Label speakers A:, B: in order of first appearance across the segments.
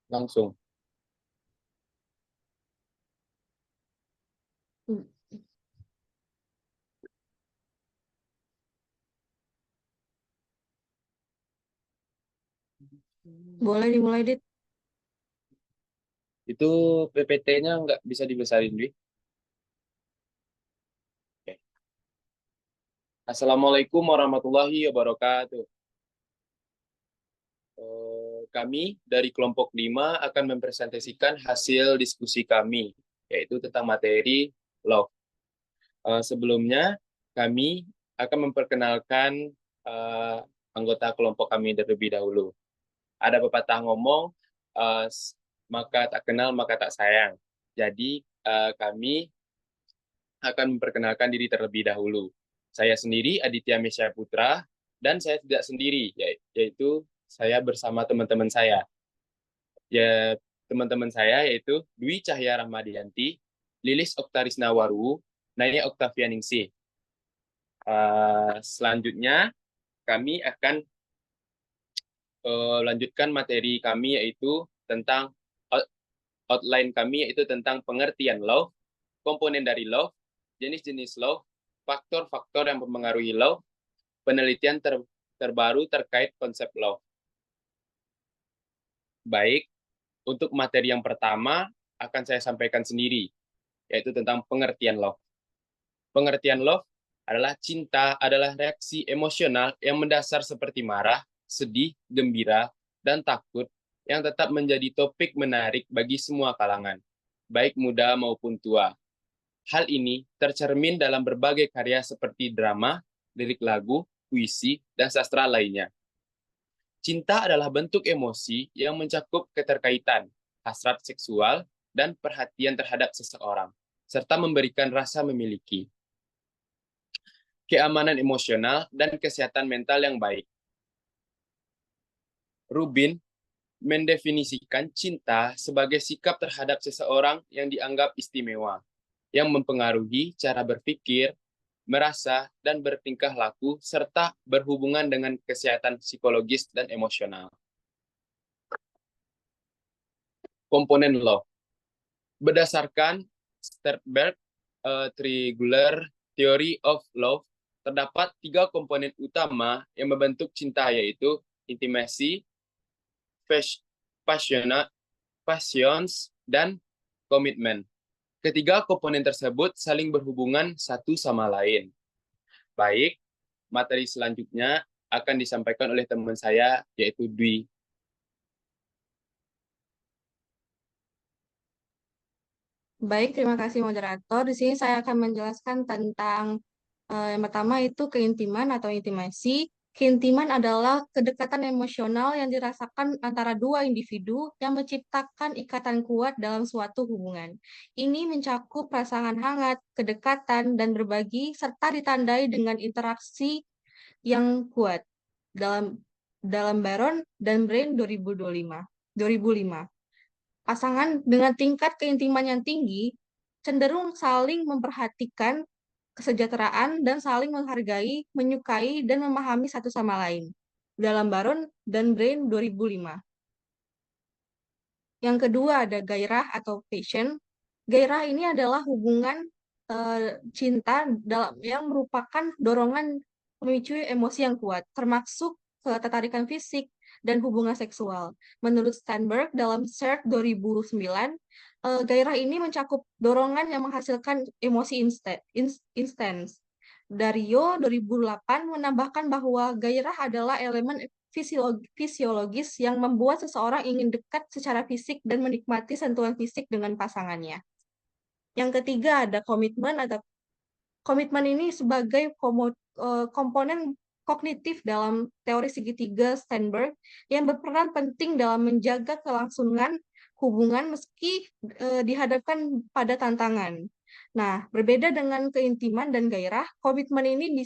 A: Langsung.
B: Boleh dimulai, Dit.
A: Itu PPT-nya nggak bisa dibesarin, Dwi. Oke. Assalamualaikum warahmatullahi wabarakatuh. Kami dari kelompok 5 akan mempresentasikan hasil diskusi kami, yaitu tentang materi love. Sebelumnya, kami akan memperkenalkan eh, anggota kelompok kami terlebih dahulu. Ada pepatah ngomong, eh, maka tak kenal, maka tak sayang. Jadi, kami akan memperkenalkan diri terlebih dahulu. Saya sendiri Aditya Mesya Putra, dan saya tidak sendiri, yaitu saya bersama teman-teman saya. Ya, teman-teman saya yaitu Dwi Cahya Rahmadianti, Lilis Oktarisna Waru, Naya Oktavianingsih. Selanjutnya, kami akan lanjutkan materi kami yaitu tentang outline kami yaitu tentang pengertian love, komponen dari love, jenis-jenis love, faktor-faktor yang mempengaruhi love, penelitian terbaru terkait konsep love. Baik, untuk materi yang pertama akan saya sampaikan sendiri, yaitu tentang pengertian love. Pengertian love adalah cinta adalah reaksi emosional yang mendasar seperti marah, sedih, gembira, dan takut yang tetap menjadi topik menarik bagi semua kalangan, baik muda maupun tua. Hal ini tercermin dalam berbagai karya seperti drama, lirik lagu, puisi, dan sastra lainnya. Cinta adalah bentuk emosi yang mencakup keterkaitan, hasrat seksual, dan perhatian terhadap seseorang, serta memberikan rasa memiliki, keamanan emosional, dan kesehatan mental yang baik. Rubin mendefinisikan cinta sebagai sikap terhadap seseorang yang dianggap istimewa, yang mempengaruhi cara berpikir, merasa, dan bertingkah laku, serta berhubungan dengan kesehatan psikologis dan emosional. Komponen love. Berdasarkan Sternberg Triangular Theory of Love, terdapat 3 komponen utama yang membentuk cinta, yaitu intimacy, passions, dan komitmen. Ketiga komponen tersebut saling berhubungan satu sama lain. Baik, materi selanjutnya akan disampaikan oleh teman saya, yaitu Dwi.
B: Baik, terima kasih moderator. Di sini saya akan menjelaskan tentang yang pertama itu keintiman atau intimasi. Keintiman adalah kedekatan emosional yang dirasakan antara dua individu yang menciptakan ikatan kuat dalam suatu hubungan. Ini mencakup perasaan hangat, kedekatan, dan berbagi, serta ditandai dengan interaksi yang kuat dalam dalam Baron dan Brain 2005. Pasangan dengan tingkat keintiman yang tinggi cenderung saling memperhatikan kesejahteraan dan saling menghargai, menyukai, dan memahami satu sama lain. Dalam Baron dan Brain 2005. Yang kedua ada gairah atau passion. Gairah ini adalah hubungan cinta yang merupakan dorongan pemicu emosi yang kuat, termasuk ketertarikan fisik dan hubungan seksual. Menurut Steinberg dalam CERT 2009, gairah ini mencakup dorongan yang menghasilkan emosi instan. Dario 2008 menambahkan bahwa gairah adalah elemen fisiologis yang membuat seseorang ingin dekat secara fisik dan menikmati sentuhan fisik dengan pasangannya. Yang ketiga ada komitmen atau komitmen ini sebagai komponen kognitif dalam teori segitiga Steinberg yang berperan penting dalam menjaga kelangsungan hubungan meski dihadapkan pada tantangan. Nah, berbeda dengan keintiman dan gairah, komitmen ini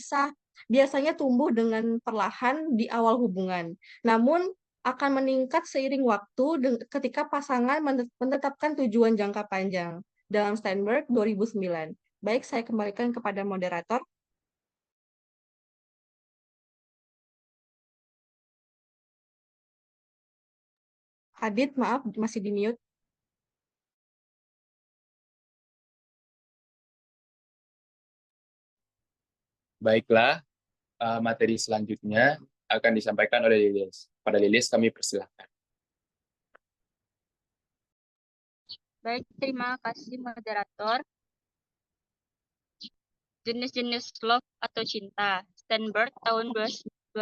B: biasanya tumbuh dengan perlahan di awal hubungan. Namun, akan meningkat seiring waktu ketika pasangan menetapkan tujuan jangka panjang. Dalam Steinberg 2009. Baik, saya kembalikan kepada moderator. Adit, maaf, masih di mute.
A: Baiklah, materi selanjutnya akan disampaikan oleh Lilis. Pada Lilis kami persilahkan.
C: Baik, terima kasih moderator. Jenis-jenis love atau cinta. Sternberg tahun 2009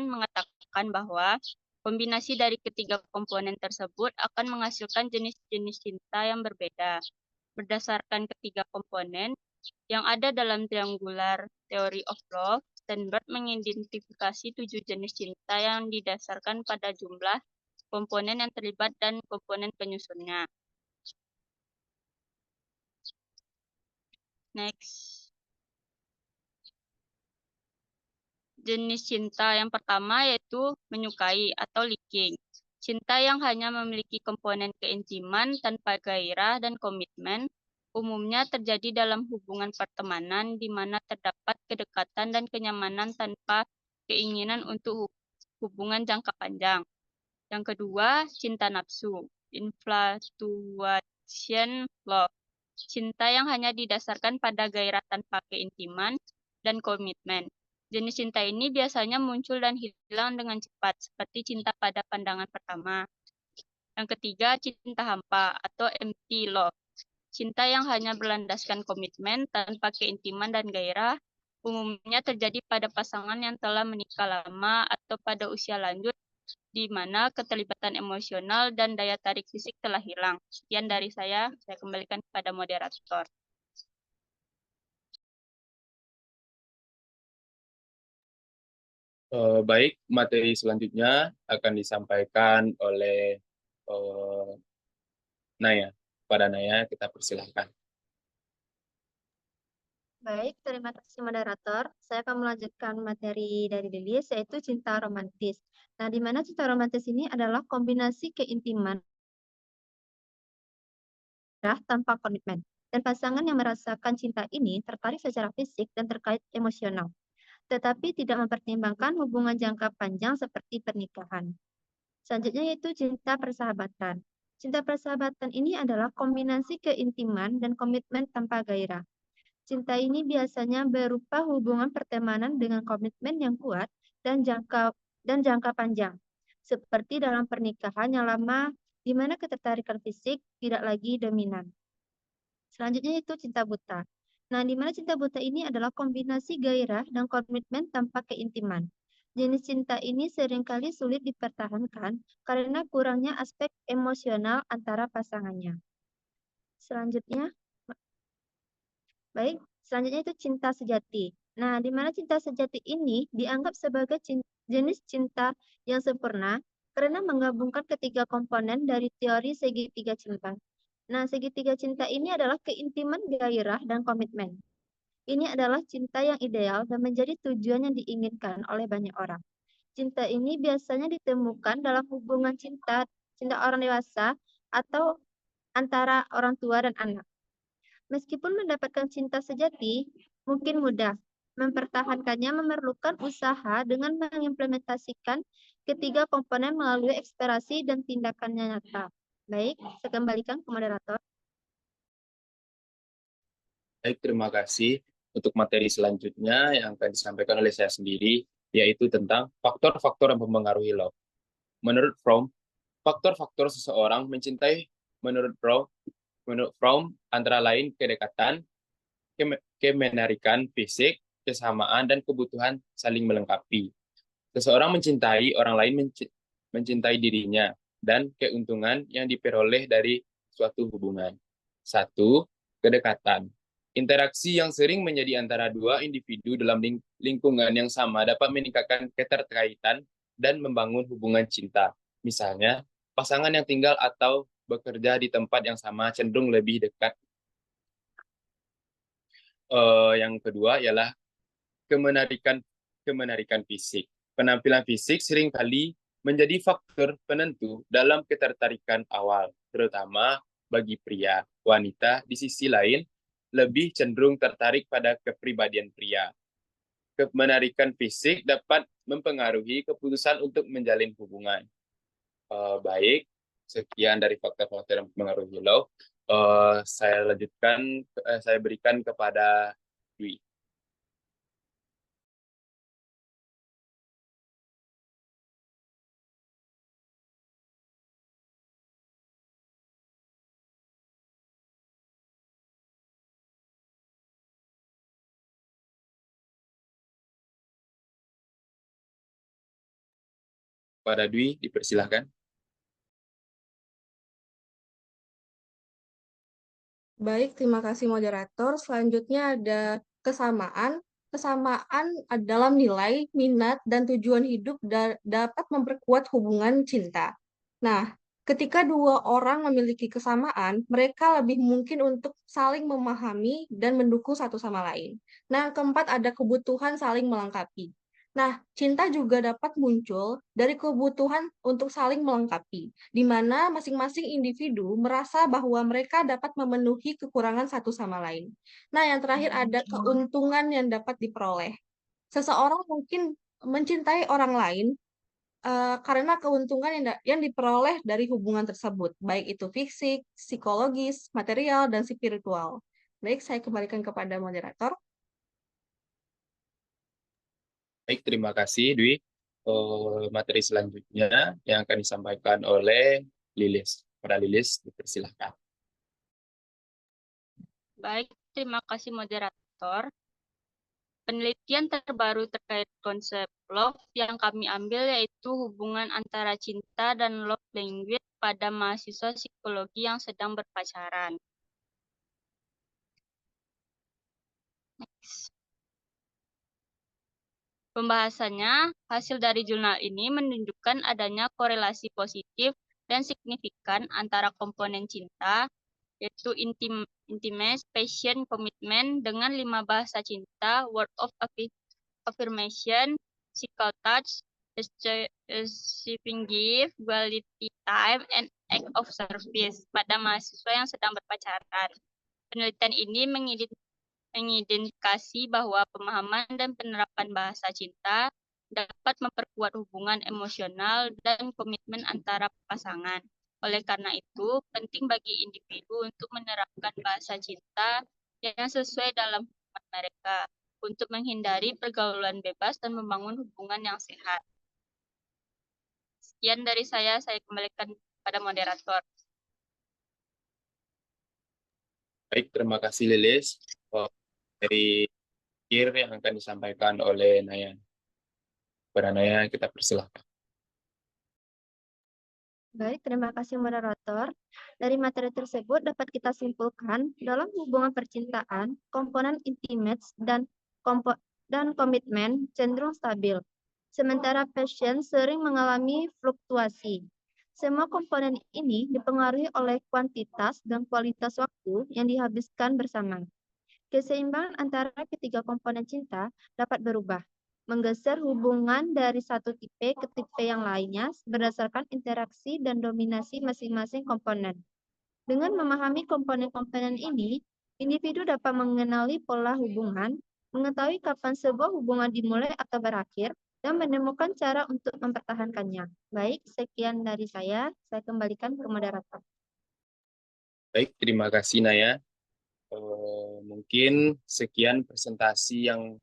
C: mengatakan bahwa kombinasi dari ketiga komponen tersebut akan menghasilkan jenis-jenis cinta yang berbeda. Berdasarkan ketiga komponen yang ada dalam triangular theory of love, Sternberg mengidentifikasi 7 jenis cinta yang didasarkan pada jumlah komponen yang terlibat dan komponen penyusunnya. Next. Jenis cinta yang pertama yaitu menyukai atau liking. Cinta yang hanya memiliki komponen keintiman tanpa gairah dan komitmen umumnya terjadi dalam hubungan pertemanan di mana terdapat kedekatan dan kenyamanan tanpa keinginan untuk hubungan jangka panjang. Yang kedua, cinta nafsu, infatuation love. Cinta yang hanya didasarkan pada gairah tanpa keintiman dan komitmen. Jenis cinta ini biasanya muncul dan hilang dengan cepat, seperti cinta pada pandangan pertama. Yang ketiga, cinta hampa atau empty love. Cinta yang hanya berlandaskan komitmen tanpa keintiman dan gairah, umumnya terjadi pada pasangan yang telah menikah lama atau pada usia lanjut, di mana keterlibatan emosional dan daya tarik fisik telah hilang. Sekian dari saya kembalikan kepada moderator.
A: Baik, materi selanjutnya akan disampaikan oleh Naya. Pada Naya, kita persilahkan.
D: Baik, terima kasih moderator. Saya akan melanjutkan materi dari Lilis, yaitu cinta romantis. Nah, di mana cinta romantis ini adalah kombinasi keintiman tanpa komitmen. Dan pasangan yang merasakan cinta ini tertarik secara fisik dan terkait emosional, tetapi tidak mempertimbangkan hubungan jangka panjang seperti pernikahan. Selanjutnya yaitu cinta persahabatan. Cinta persahabatan ini adalah kombinasi keintiman dan komitmen tanpa gairah. Cinta ini biasanya berupa hubungan pertemanan dengan komitmen yang kuat dan jangka panjang, seperti dalam pernikahan yang lama di mana ketertarikan fisik tidak lagi dominan. Selanjutnya itu cinta buta. Nah, di mana cinta buta ini adalah kombinasi gairah dan komitmen tanpa keintiman. Jenis cinta ini seringkali sulit dipertahankan karena kurangnya aspek emosional antara pasangannya. Selanjutnya, selanjutnya itu cinta sejati. Nah, di mana cinta sejati ini dianggap sebagai jenis cinta yang sempurna karena menggabungkan ketiga komponen dari teori segitiga cinta. Nah, segitiga cinta ini adalah keintiman, gairah, dan komitmen. Ini adalah cinta yang ideal dan menjadi tujuan yang diinginkan oleh banyak orang. Cinta ini biasanya ditemukan dalam hubungan cinta orang dewasa atau antara orang tua dan anak. Meskipun mendapatkan cinta sejati mungkin mudah, mempertahankannya memerlukan usaha dengan mengimplementasikan ketiga komponen melalui ekspresi dan tindakannya nyata. Baik, saya kembalikan ke moderator.
A: Baik, terima kasih. Untuk materi selanjutnya yang akan disampaikan oleh saya sendiri, yaitu tentang faktor-faktor yang mempengaruhi love. Menurut Fromm, faktor-faktor seseorang mencintai menurut Fromm antara lain kedekatan, kemenarikan fisik, kesamaan, dan kebutuhan saling melengkapi. Seseorang mencintai orang lain mencintai dirinya, dan keuntungan yang diperoleh dari suatu hubungan. 1. Kedekatan. Interaksi yang sering menjadi antara dua individu dalam lingkungan yang sama dapat meningkatkan keterkaitan dan membangun hubungan cinta. Misalnya, pasangan yang tinggal atau bekerja di tempat yang sama cenderung lebih dekat. Yang kedua ialah kemenarikan fisik. Penampilan fisik seringkali menjadi faktor penentu dalam ketertarikan awal, terutama bagi pria. Wanita di sisi lain lebih cenderung tertarik pada kepribadian pria. Kemenarikan fisik dapat mempengaruhi keputusan untuk menjalin hubungan. Baik, sekian dari faktor-faktor yang mempengaruhi law. Saya berikan kepada Dwi. Pada Dwi, dipersilahkan.
B: Baik, terima kasih moderator. Selanjutnya ada kesamaan. Kesamaan dalam nilai, minat, dan tujuan hidup dapat memperkuat hubungan cinta. Nah, ketika dua orang memiliki kesamaan, mereka lebih mungkin untuk saling memahami dan mendukung satu sama lain. Nah, keempat ada kebutuhan saling melengkapi. Nah, cinta juga dapat muncul dari kebutuhan untuk saling melengkapi, di mana masing-masing individu merasa bahwa mereka dapat memenuhi kekurangan satu sama lain. Nah, yang terakhir ada keuntungan yang dapat diperoleh. Seseorang mungkin mencintai orang lain karena keuntungan yang diperoleh dari hubungan tersebut, baik itu fisik, psikologis, material, dan spiritual. Baik, saya kembalikan kepada moderator.
A: Baik, terima kasih Dwi. Materi selanjutnya yang akan disampaikan oleh Lilis. Pada Lilis, dipersilahkan.
C: Baik, terima kasih moderator. Penelitian terbaru terkait konsep love yang kami ambil yaitu hubungan antara cinta dan love language pada mahasiswa psikologi yang sedang berpacaran. Next. Pembahasannya, hasil dari jurnal ini menunjukkan adanya korelasi positif dan signifikan antara komponen cinta, yaitu intimacy, passion, commitment dengan 5 bahasa cinta, word of affirmation, physical touch, receiving gift, quality time, and act of service pada mahasiswa yang sedang berpacaran. Penelitian ini mengidentifikasi bahwa pemahaman dan penerapan bahasa cinta dapat memperkuat hubungan emosional dan komitmen antara pasangan. Oleh karena itu, penting bagi individu untuk menerapkan bahasa cinta yang sesuai dalam hubungan mereka untuk menghindari pergaulan bebas dan membangun hubungan yang sehat. Sekian dari saya kembalikan pada moderator.
A: Baik, terima kasih Lilis. Dari akhir yang akan disampaikan oleh Naya. Pada Naya, kita persilahkan.
D: Baik, terima kasih moderator. Dari materi tersebut dapat kita simpulkan dalam hubungan percintaan, komponen intimate dan komitmen cenderung stabil. Sementara passion sering mengalami fluktuasi. Semua komponen ini dipengaruhi oleh kuantitas dan kualitas waktu yang dihabiskan bersama. Keseimbangan antara ketiga komponen cinta dapat berubah, menggeser hubungan dari satu tipe ke tipe yang lainnya berdasarkan interaksi dan dominasi masing-masing komponen. Dengan memahami komponen-komponen ini, individu dapat mengenali pola hubungan, mengetahui kapan sebuah hubungan dimulai atau berakhir, dan menemukan cara untuk mempertahankannya. Baik, sekian dari saya kembalikan ke moderator.
A: Baik, terima kasih Naya. Mungkin sekian presentasi yang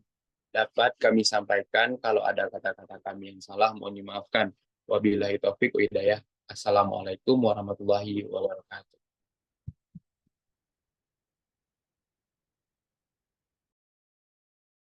A: dapat kami sampaikan. Kalau ada kata-kata kami yang salah, mohon dimaafkan. Wabillahi taufiq wa hidayah. Assalamualaikum warahmatullahi wabarakatuh.